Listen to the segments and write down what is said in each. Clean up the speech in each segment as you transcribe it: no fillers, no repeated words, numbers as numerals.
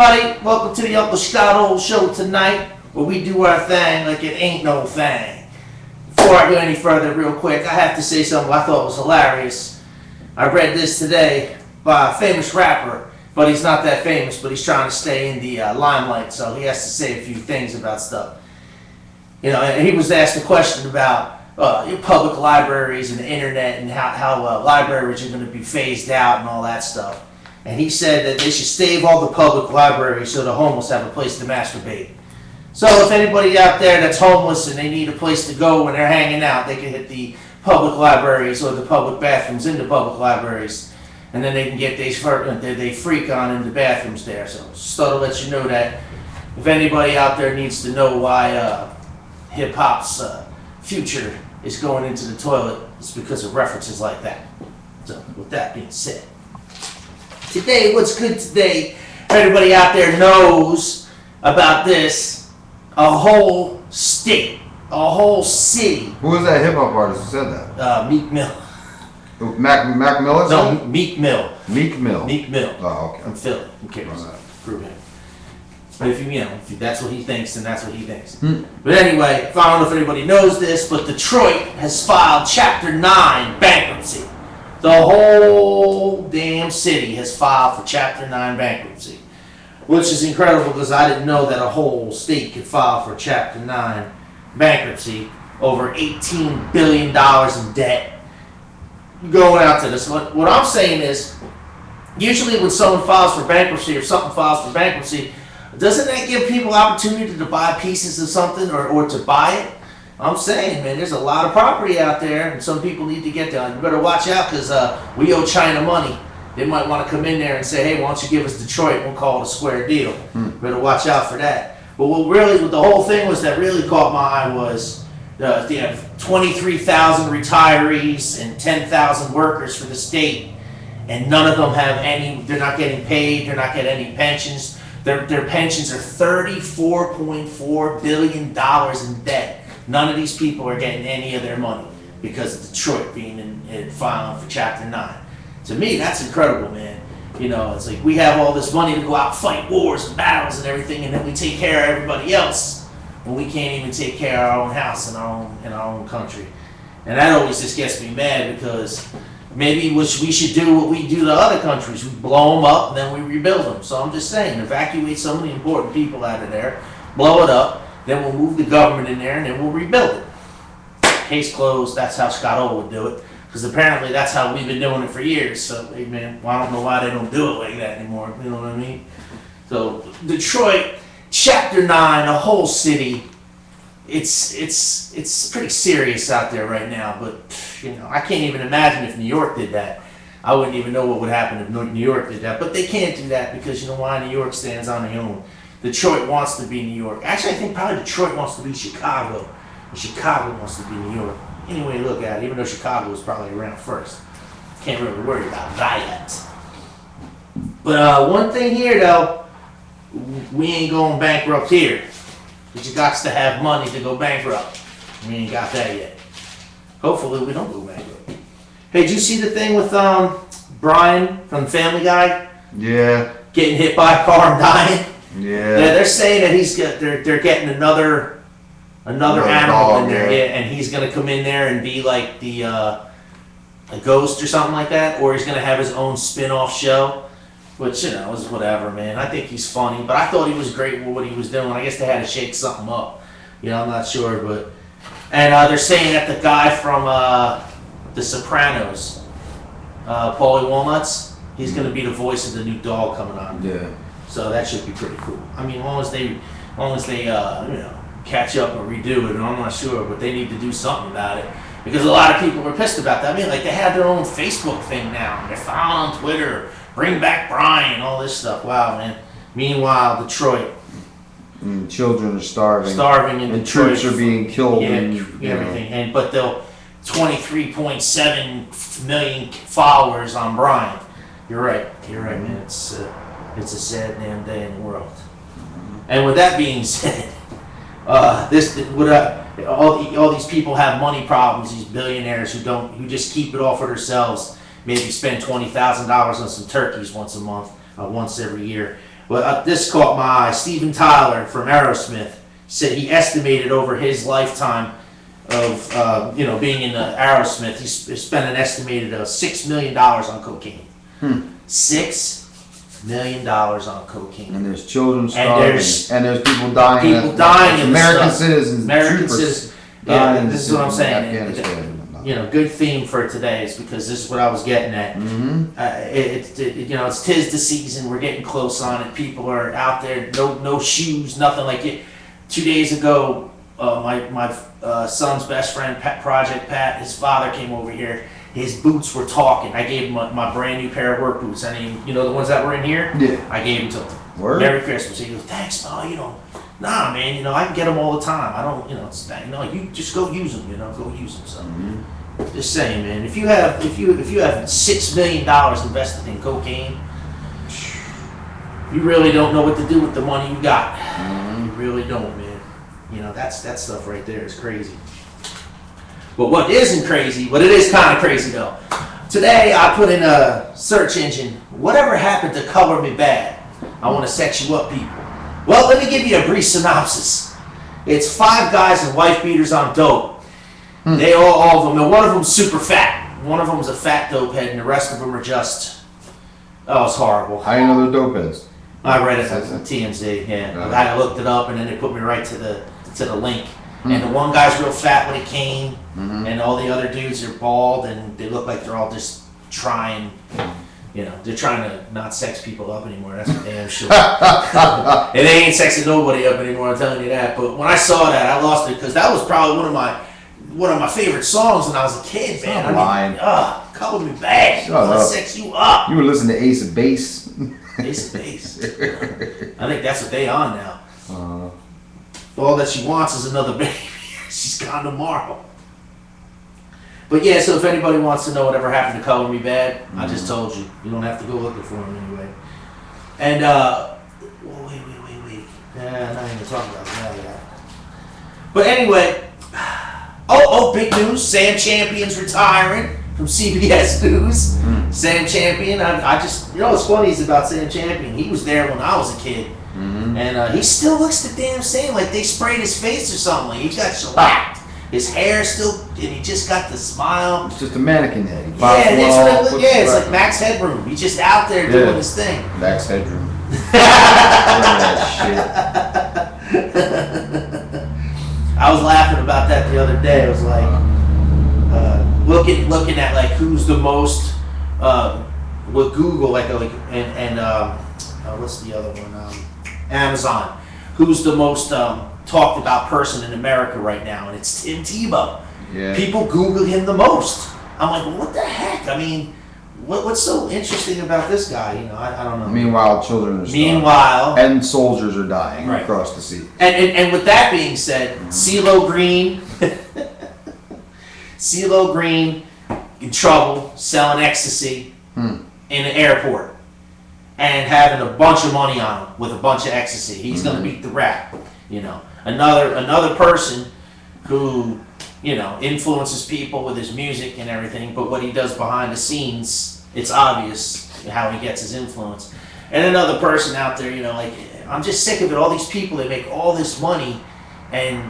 everybody? Welcome to the Uncle Scott Old Show tonight, where we do our thing like it ain't no thing. Before I go any further, real quick, I have to say something I thought was hilarious. I read this today by a famous rapper, but he's not that famous, but he's trying to stay in the limelight, so he has to say a few things about stuff. You know, and he was asked a question about your public libraries and the internet and how libraries are going to be phased out and all that stuff. And he said that they should stave all the public libraries so the homeless have a place to masturbate. So if anybody out there that's homeless and they need a place to go when they're hanging out, they can hit the public libraries or the public bathrooms in the public libraries, and then they can get they freak on in the bathrooms there. So just thought to let you know that if anybody out there needs to know why hip hop's future is going into the toilet, it's because of references like that. So with that being said, today, what's good today, everybody out there knows about this, a whole state, a whole city. Who was that hip hop artist who said that? Meek Mill. Mac Miller? No, Meek Mill. Meek Mill. Meek Mill. Oh, okay. From Philly. Who cares? Right. Prove him. But if that's what he thinks, then that's what he thinks. But anyway, I don't know if anybody knows this, but Detroit has filed Chapter 9 bankruptcy. The whole damn city has filed for Chapter 9 bankruptcy, which is incredible because I didn't know that a whole state could file for Chapter 9 bankruptcy over $18 billion in debt going out to this. What I'm saying is, usually when someone files for bankruptcy or something files for bankruptcy, doesn't that give people opportunity to buy pieces of something or to buy it? I'm saying, man, there's a lot of property out there, and some people need to get down. You better watch out because we owe China money. They might want to come in there and say, hey, why don't you give us Detroit? We'll call it a square deal. Better watch out for that. But what the whole thing was that really caught my eye was they have 23,000 retirees and 10,000 workers for the state, and none of them have any, they're not getting paid, they're not getting any pensions. Their pensions are $34.4 billion in debt. None of these people are getting any of their money because of Detroit being in filing for Chapter 9. To me, that's incredible, man. You know, it's like we have all this money to go out and fight wars and battles and everything, and then we take care of everybody else when we can't even take care of our own house in our own country. And that always just gets me mad because maybe we should do what we do to other countries. We blow them up and then we rebuild them. So I'm just saying, evacuate some of the important people out of there, blow it up, then we'll move the government in there and then we'll rebuild it. Case closed. That's how Scott O would do it. Because apparently that's how we've been doing it for years. So, hey man, well, I don't know why they don't do it like that anymore. You know what I mean? So Detroit, Chapter 9, a whole city. It's pretty serious out there right now. But you know, I can't even imagine if New York did that. I wouldn't even know what would happen if New York did that. But they can't do that because you know why? New York stands on their own. Detroit wants to be New York. Actually, I think probably Detroit wants to be Chicago. And Chicago wants to be New York. Any way you look at it, even though Chicago was probably around first. Can't really worry about that. But one thing here, though, we ain't going bankrupt here. But you got to have money to go bankrupt. We ain't got that yet. Hopefully, we don't go bankrupt. Hey, did you see the thing with Brian from Family Guy? Yeah. Getting hit by a car and dying? Yeah. They're saying that they're getting another animal dog, in there, yeah. and he's gonna come in there and be like the a ghost or something like that, or he's gonna have his own spin-off show, which you know is whatever, man. I think he's funny, but I thought he was great with what he was doing. I guess they had to shake something up, you know. I'm not sure, but they're saying that the guy from The Sopranos, Paulie Walnuts, he's gonna be the voice of the new dog coming on. Yeah. So that should be pretty cool. I mean, as long as they you know, catch up or redo it, and I'm not sure, but they need to do something about it because a lot of people were pissed about that. I mean, like they have their own Facebook thing now. They're following on Twitter, bring back Brian, all this stuff. Wow, man. Meanwhile, Detroit, Children are starving. Starving in and Detroit. troops are being killed. Yeah, and, everything. And but they'll 23.7 million followers on Brian. You're right. You're right, man. It's a sad damn day in the world. And with that being said, all these people have money problems. These billionaires who just keep it all for themselves. Maybe spend $20,000 on some turkeys once a month, once every year. Well, this caught my eye. Steven Tyler from Aerosmith said he estimated over his lifetime of being in Aerosmith, he spent an estimated $6 million on cocaine. $6 million on cocaine. And there's children starving. there's And there's people dying. people dying in American stuff. citizens. American troopers citizens. dying Yeah, this is what I'm in saying. Afghanistan. Good theme for today is because this is what I was getting at. It's tis the season. We're getting close on it. People are out there. No shoes, nothing like it. 2 days ago, my son's best friend, Project Pat, his father came over here. His boots were talking. I gave him my brand new pair of work boots. I mean, the ones that were in here. Yeah. I gave him to him. Word? Merry Christmas. He goes, thanks, no, nah, man, I can get them all the time. I don't, you just go use them, go use them. So, just saying, man, if you have $6 million invested in cocaine, you really don't know what to do with the money you got. You really don't, man. That stuff right there is crazy. But what isn't crazy, but it is kind of crazy though. Today I put in a search engine, whatever happened to Color Me Bad? I want to sex you up, people. Well, let me give you a brief synopsis. It's 5 guys and wife beaters on dope. They all of them, and one of them's super fat. One of them's a fat dope head, and the rest of them are just, it's horrible. How you know they're dope heads? I read it on TMZ, yeah. I looked it up, and then it put me right to the link. And the one guy's real fat with a cane, and all the other dudes are bald, and they look like they're all just trying. They're trying to not sex people up anymore. That's for damn sure. And they ain't sexing nobody up anymore. I'm telling you that. But when I saw that, I lost it because that was probably one of my favorite songs when I was a kid, man. Color Me Bad. I want to sex you up. You were listening to Ace of Base. Ace of Base. I think that's what they on now. All that she wants is another baby. She's gone tomorrow. But yeah, so if anybody wants to know whatever happened to Color Me Bad, I just told you. You don't have to go looking for him anyway. And, wait. I'm not even talking about that. But anyway, big news. Sam Champion's retiring from CBS News. Sam Champion, I just, what's funny is about Sam Champion, he was there when I was a kid. And he still looks the damn same, like they sprayed his face or something. Like he got shellacked. His hair still, and he just got the smile. It's just a mannequin head. It's like Max Headroom. He's just out there doing his thing. Max Headroom. I was laughing about that the other day. I was like, looking at like who's the most with Google, what's the other one? Amazon. Who's the most talked about person in America right now? And it's Tim Tebow. Yeah. People Google him the most. I'm like, well, what the heck? I mean, what's so interesting about this guy? I don't know. Meanwhile, children are starving. And soldiers are dying across the sea. And with that being said, CeeLo Green, in trouble selling ecstasy in an airport and having a bunch of money on him with a bunch of ecstasy. He's gonna beat the rap. Another person who influences people with his music and everything, but what he does behind the scenes, it's obvious how he gets his influence. And another person out there, I'm just sick of it. All these people, they make all this money and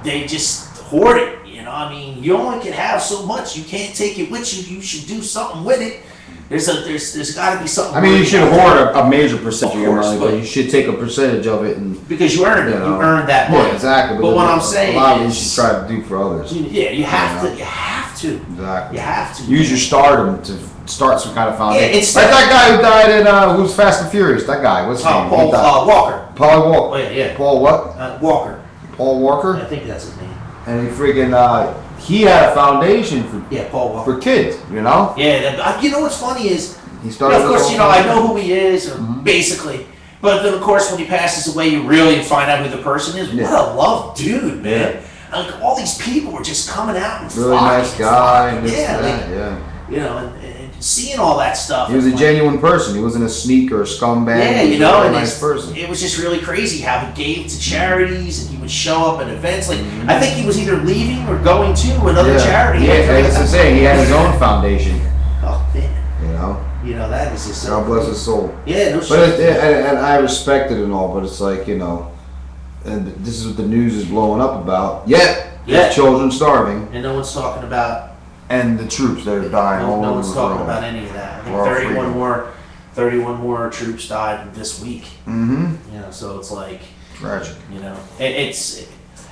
they just hoard it. You only can have so much. You can't take it with you. You should do something with it. There's got to be something. You should hoard a major percentage of your money, but you should take a percentage of it because you earned it. You earned that money. Yeah, exactly. But what I'm saying a lot of you should try to do for others. Yeah, you have to. You have to. Exactly. You have to use your stardom to start some kind of foundation. Yeah, it's like that guy who died in who's Fast and Furious. That guy. What's his name? Paul Walker. Paul Walker. Oh, yeah. Paul what? Walker. Paul Walker. Yeah, I think that's his name. And he friggin' he had a foundation for Paul Walker. for kids. Yeah. What's funny is. He started. Of course, I know who he is, basically. But then, of course, when he passes away, you really find out who the person is. Yeah. What a love dude, man! Like all these people were just coming out and really nice guy. And and seeing all that stuff. He was a genuine person. He wasn't a sneak or a scumbag. Yeah, he was a and nice person. It was just really crazy how he gave to charities and he would show up at events. Like I think he was either leaving or going to another charity. Yeah, that's the saying. He had his own foundation. Oh man. You know, that is just so God bless his soul. Yeah, no But shit. and I respect it and all, but it's like, you know, and this is what the news is blowing up about. Yet, there's children starving. And no one's talking about. And the troops that are dying all No over one's the talking world. about any of that. I think We're all 31 more troops died this week. Mm-hmm. You know, so it's like, Tragic. you know, it's,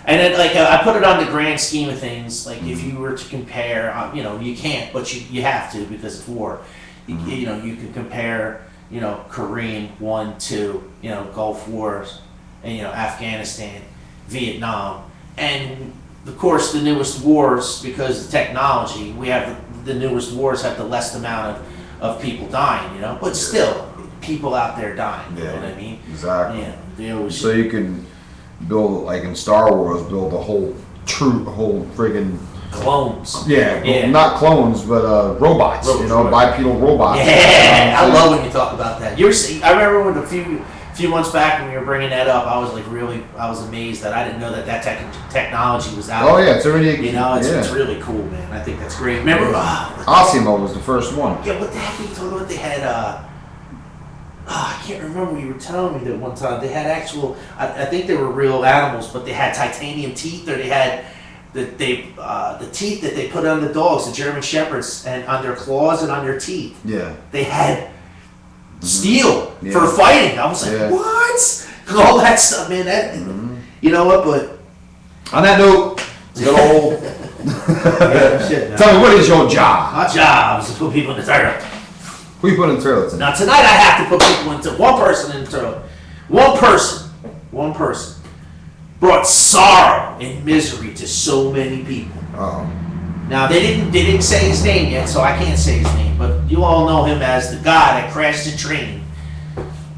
and then like I put it on the grand scheme of things. Like if you were to compare, you know, you can't, but you have to because it's war. You know, you can compare, you know, Korean 1, 2, you know, Gulf Wars, and you know, Afghanistan, Vietnam, and of course the newest wars, because of technology, we have the newest wars have the less amount of people dying, you know, but still people out there dying. You know what I mean? Exactly. Yeah. They always, So you can build, like in Star Wars, build a whole friggin' clones. yeah, not clones, but robots. You know, bipedal robots. Yeah, I love when you talk about that. I remember when a few months back when we were bringing that up, I was like I was amazed that I didn't know that technology was out. Oh yeah, it's already. You know, it's really cool, man. I think that's great. Remember, Asimo was the first one. Yeah, what the heck are you talking about? They had I can't remember. You were telling me that one time they had actual. I think they were real animals, but they had titanium teeth, or they had the teeth that they put on the dogs, the German shepherds, and on their claws and on their teeth. Yeah. They had steel for fighting. I was like, what? All that stuff, man. That you know what? But on that note, good old. Shit, no. Tell me, what is your job? My job is to put people in the toilet. Who you put in toilets? Now tonight I have to put people into one person in the toilet. One person brought sorrow and misery to so many people. Oh. Now they didn't say his name yet, so I can't say his name. But you all know him as the guy that crashed the train.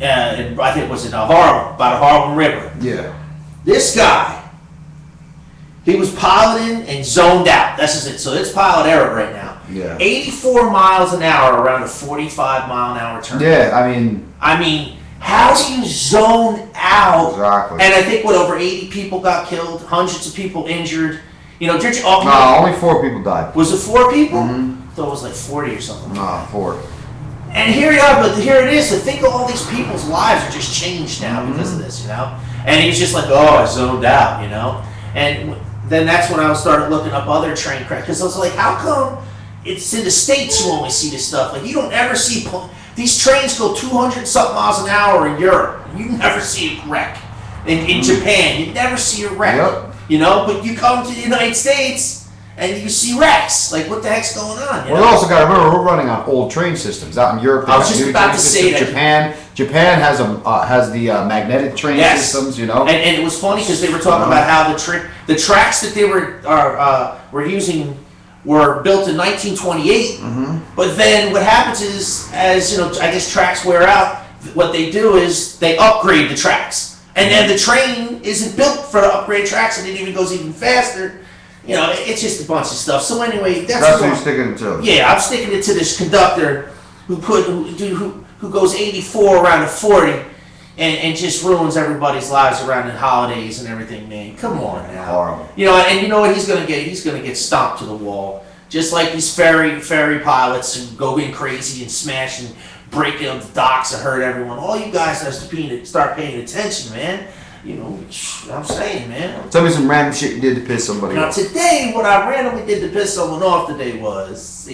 And I think it was in Harlem, by the Harlem River. Yeah. This guy, he was piloting and zoned out. That's just it. So it's pilot error right now. Yeah. 84 miles an hour around a 45 mile an hour turn. Yeah, I mean, how do you zone out? Exactly. And I think over 80 people got killed, hundreds of people injured. You know, only 4 people died. Was it 4 people? Mm-hmm. I thought it was like 40 or something. No, 4. And here you are, but here it is. To think of all these people's lives are just changed now because of this, you know. And he's just like, oh, I zoned out, you know. And then that's when I started looking up other train crashes, because I was like, how come it's in the States you only see this stuff? Like, you don't ever see these trains go 200-something miles an hour in Europe. You never see a wreck. In Japan, you never see a wreck. Yep. You know, but you come to the United States and you see wrecks. Like, what the heck's going on? You Well, know? we also got to remember we're running on old train systems. Out in Europe, they I was have just new about train to systems. say that. Japan has the magnetic train systems. You know, and it was funny because they were talking about how the tracks that they were using were built in 1928. But then what happens is, as you know, I guess tracks wear out. What they do is they upgrade the tracks, and then the train isn't built for the upgrade tracks, and it even goes even faster. You know, it's just a bunch of stuff. So anyway, that's what you're sticking to. Yeah, I'm sticking it to this conductor who goes 84 around to 40 and just ruins everybody's lives around the holidays and everything, man. Come on now. Horrible. You know, and you know what he's gonna get? He's gonna get stomped to the wall. Just like these ferry pilots who go in crazy and smash and break up the docks and hurt everyone. All you guys have to start paying attention, man. You know, I'm saying, man. Tell me some random shit you did to piss somebody Now off. today, what I randomly did to piss someone off today was,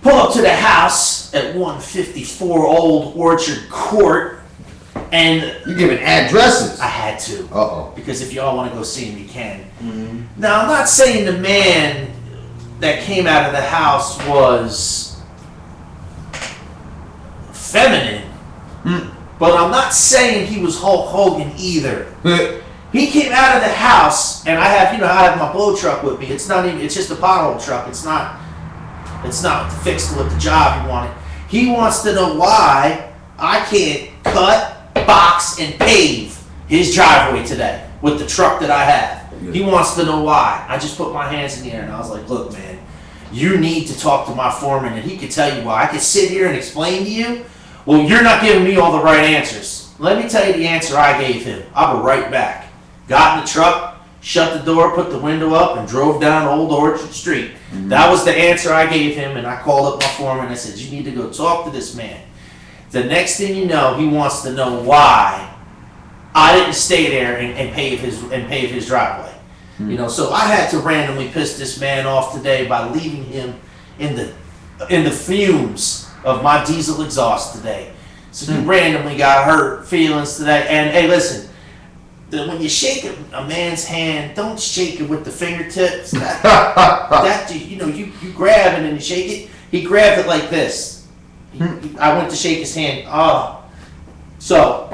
pull up to the house at 154 Old Orchard Court, and You giving addresses? I had to. Uh-oh. Because if y'all want to go see him, you can. Now, I'm not saying the man that came out of the house was feminine, but I'm not saying he was Hulk Hogan either. He came out of the house, and I have my blow truck with me. It's just a pothole truck. It's not fixed with the job he wanted. He wants to know why I can't cut, box, and pave his driveway today with the truck that I have. He wants to know why. I just put my hands in the air and I was like, look, man, you need to talk to my foreman and he can tell you why. I can sit here and explain to you. Well, you're not giving me all the right answers. Let me tell you the answer I gave him. I'll be right back. Got in the truck, shut the door, put the window up, and drove down Old Orchard Street. That was the answer I gave him, and I called up my foreman and I said, you need to go talk to this man. The next thing you know, he wants to know why I didn't stay there and pave his driveway. You know, so I had to randomly piss this man off today by leaving him in the fumes of my diesel exhaust today. So you randomly got hurt feelings today. And hey, listen, when you shake a man's hand, don't shake it with the fingertips. You grab it and you shake it. He grabbed it like this. I went to shake his hand. Oh, so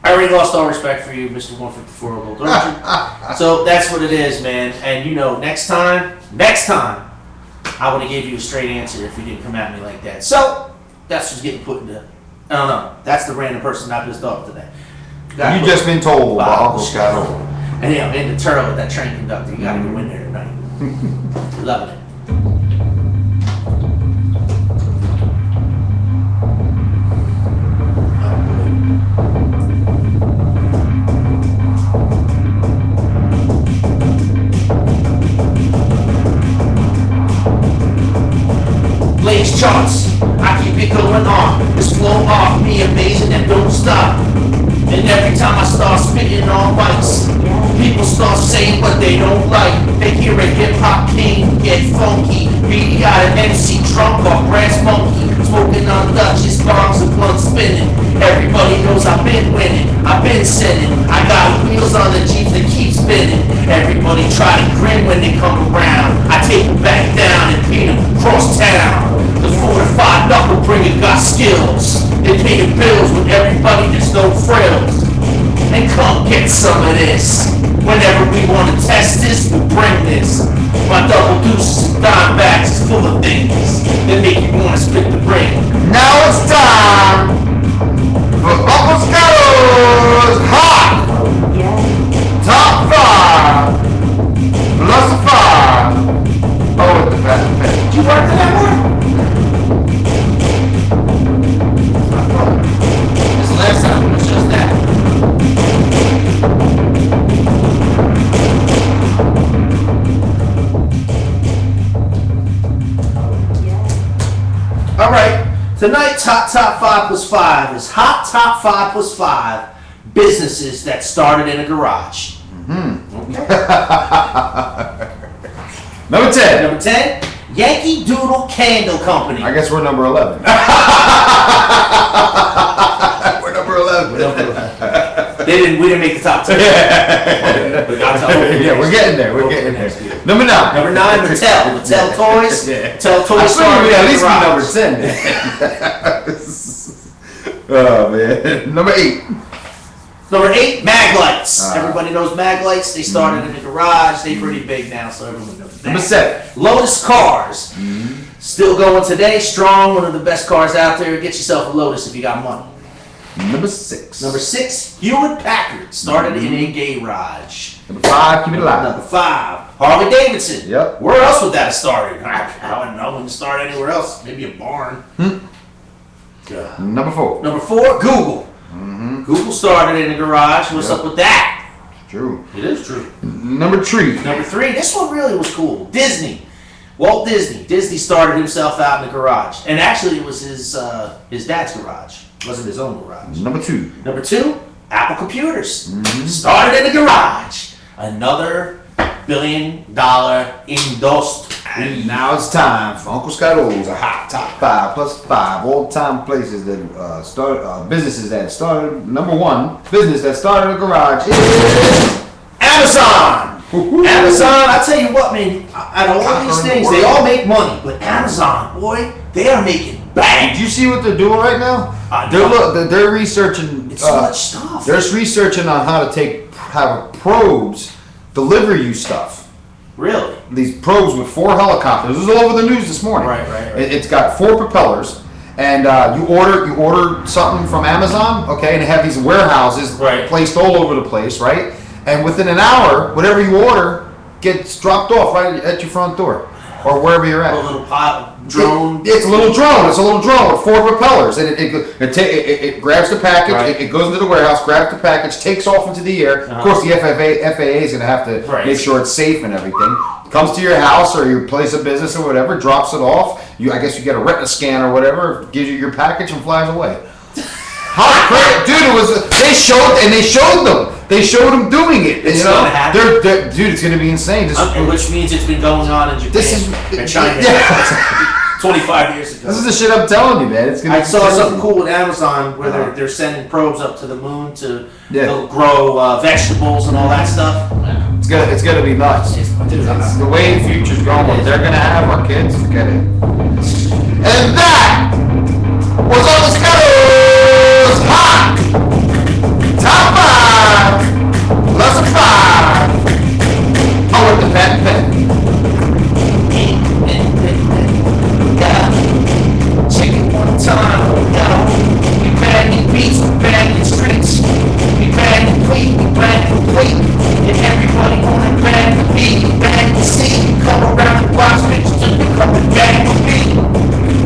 I already lost all respect for you, Mr. 154 of Old Orchard. So that's what it is, man. And next time, I would have gave you a straight answer if you didn't come at me like that. So that's what's getting put into. I don't know. That's the random person I pissed off today. You just been told by Uncle Scott. And yeah, I'm in the turtle with that train conductor. You gotta go in there tonight. Loving it. Blaze charts, I keep it going on. This flow off me amazing and don't stop. And every time I start spitting on mics, people start saying what they don't like. They hear a hip-hop king get funky, beady out an MC drunk off brass monkey, smoking on Dutchess bombs and blunt spinning. Everybody knows I've been winning, I've been sinning. I got wheels on the Jeep that keep spinning. Everybody try to grin when they come around. I take them back down and beat them across town. The 4-5 knuckle bringer got skills. They pay the bills with everybody that's no frills. And come get some of this. Whenever we want to test this, we'll bring this. My double deuces and dime bags is full of things that make you want to split the ring. Now it's time for Uncle Scotto's Hot Top 5 plus 5. Oh, with the best pay. Did you work for that one? This last time was just that. All right, tonight top 5 plus 5 is hot top 5 plus 5 businesses that started in a garage. Okay. Number 10. Number 10, Yankee Doodle Candle Company. I guess we're number 11. We're number 11. We didn't make the top 10. Yeah, we're getting there. We're getting there. Number 9. Number 9, Mattel. Mattel Toys. Yeah. Mattel I Toys thought you started would in at a least be number 10. Oh man. Number 8. Number 8, Maglites. Everybody knows Maglites. They started in the garage. They're pretty big now, so everyone knows that. Number 7. Lotus Cars. Still going today, strong, one of the best cars out there. Get yourself a Lotus if you got money. Number 6. Number 6, Hewlett Packard. Started in a garage. Number 5. Keep it alive. Number 5, Harley Davidson. Yep. Where else would that have started? I wouldn't know when to start anywhere else. Maybe a barn. Yeah. Number 4. Number 4, Google. Google started in the garage. What's up with that? True. It is true. Number 3. Number 3, this one really was cool. Disney. Walt Disney. Disney started himself out in the garage. And actually it was his dad's garage. It wasn't his own garage. Number 2. Number 2, Apple Computers. Started in the garage. Another $1 billion industry. And now it's time for Uncle Scotto's a hot top 5 plus 5 all-time places that businesses that started. Number 1 business that started a garage is Amazon. Woo-hoo. Amazon. I tell you what, man. Out of all these things, they all make money, but Amazon, boy, they are making bang. Did you see what they're doing right now? They're researching. It's so much stuff. They're researching on how to have probes deliver you stuff. Really? These probes with 4 helicopters. This was all over the news this morning. Right. It's got 4 propellers, and you order something from Amazon, okay, and they have these warehouses placed all over the place, right? And within an hour, whatever you order gets dropped off right at your front door. or wherever you're at. A little drone. It's a little drone. It's a little drone with 4 propellers, and it grabs the package. Right. It goes into the warehouse, grabs the package, takes off into the air. Of course, the FAA is going to have to make sure it's safe and everything. Comes to your house or your place of business or whatever, drops it off. I guess you get a retina scan or whatever, gives you your package and flies away. How great, dude! It was. They showed them. They showed them doing it. It's gonna happen. Dude, it's gonna be insane. Which means it's been going on in Japan and China. Yeah. 25 years ago. This is the shit I'm telling you, man. It's gonna. I saw something cool with Amazon where they're sending probes up to the moon to grow vegetables and all that stuff. It's gonna be nuts. It's the way the future's going. They're gonna have our kids. Forget it. And that was all the Scuttles hot top 5 plus a 5. Oh, with the pen. Check it one time, we bad in beats, we bad in streets, we bad in tweet, we bad in tweet, and everybody wanna bad in beat, we bad in see, come around and watch bitches and become a bad in beat.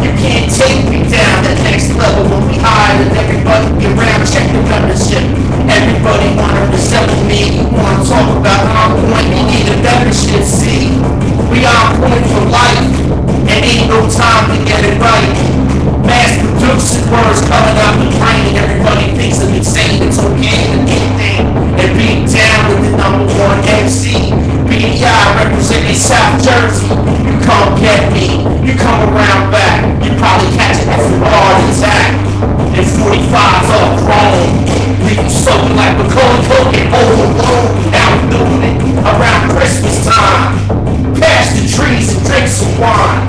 You can't take me down the next level when we hide and everybody be around, check the membership. Everybody wanna resemble me, you wanna talk about on point, you need a better shit, see. We on point for life, and ain't no time to get it right. Mass producing words coming out the brain, everybody thinks I'm insane, it's okay to anything. And being down with the #1 MC, BDI representing South Jersey. You come get me, you come around back, you probably catch it from heart attack. And 45's all grown, leave you soaking like Macaulay Culkin, alone. Now we're doing it around Christmas time. Pass the trees and drink some wine,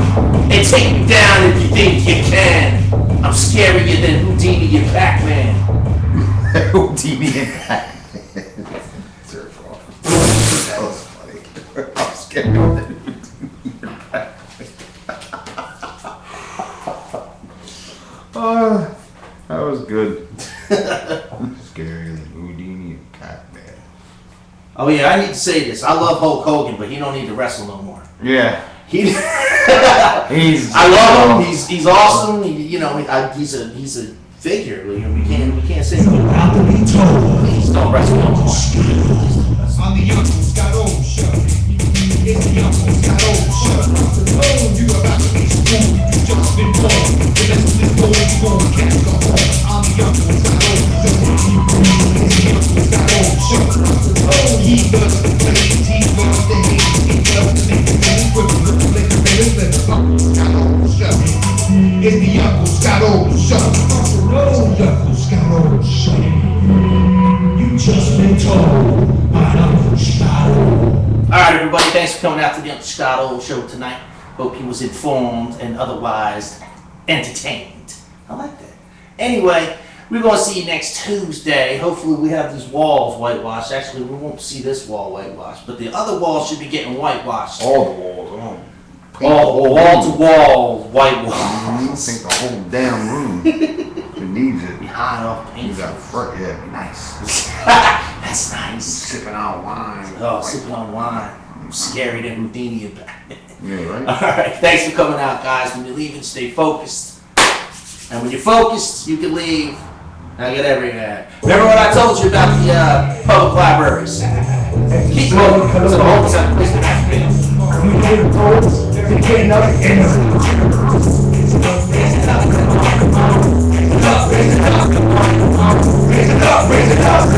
and take me down if you think you can. I'm scarier than Houdini and Pac-Man. Houdini and Pac-Man. That was funny. I'm scared of that. Oh, that was good. Scarier than Houdini and Pac-Man. Oh yeah, I need to say this. I love Hulk Hogan, but he don't need to wrestle no more. Yeah. I love him. He's awesome. He's a figure. We can't say no. Please don't wrestle no more. On the Uncle Scott O show. It's the Uncle Scott O show. Oh, you about to be schooled. You just been born. The rest of this boy, you gon' catch the horn. On the Uncle Scott O show. It's the Uncle Scott O show. Oh, he loves the plays, he loves the hate, he loves to make the things with the little like the rails and the Uncle Scott O show. It's the Uncle Scott O show. Oh, Uncle Scott O show. You just been told by Uncle Scott O. Alright everybody, thanks for coming out to the Uncle Scott O show tonight. Hope you was informed and otherwise entertained. I like that. Anyway, we're going to see you next Tuesday. Hopefully we have these walls whitewashed. Actually, we won't see this wall whitewashed, but the other wall should be getting whitewashed. All the walls. Wall-to-wall white walls. I think the whole damn room. It needs it. Behind off paint. You got front, yeah, nice. That's nice. Sipping on wine. Oh, sipping on wine. I'm scary than Houdini and Batman. Yeah, right? Alright, thanks for coming out, guys. When you're leaving, stay focused. And when you're focused, you can leave. Now get everywhere. Remember what I told you about the public libraries? Keep moving to the home center. Please do not forget. Raise it up.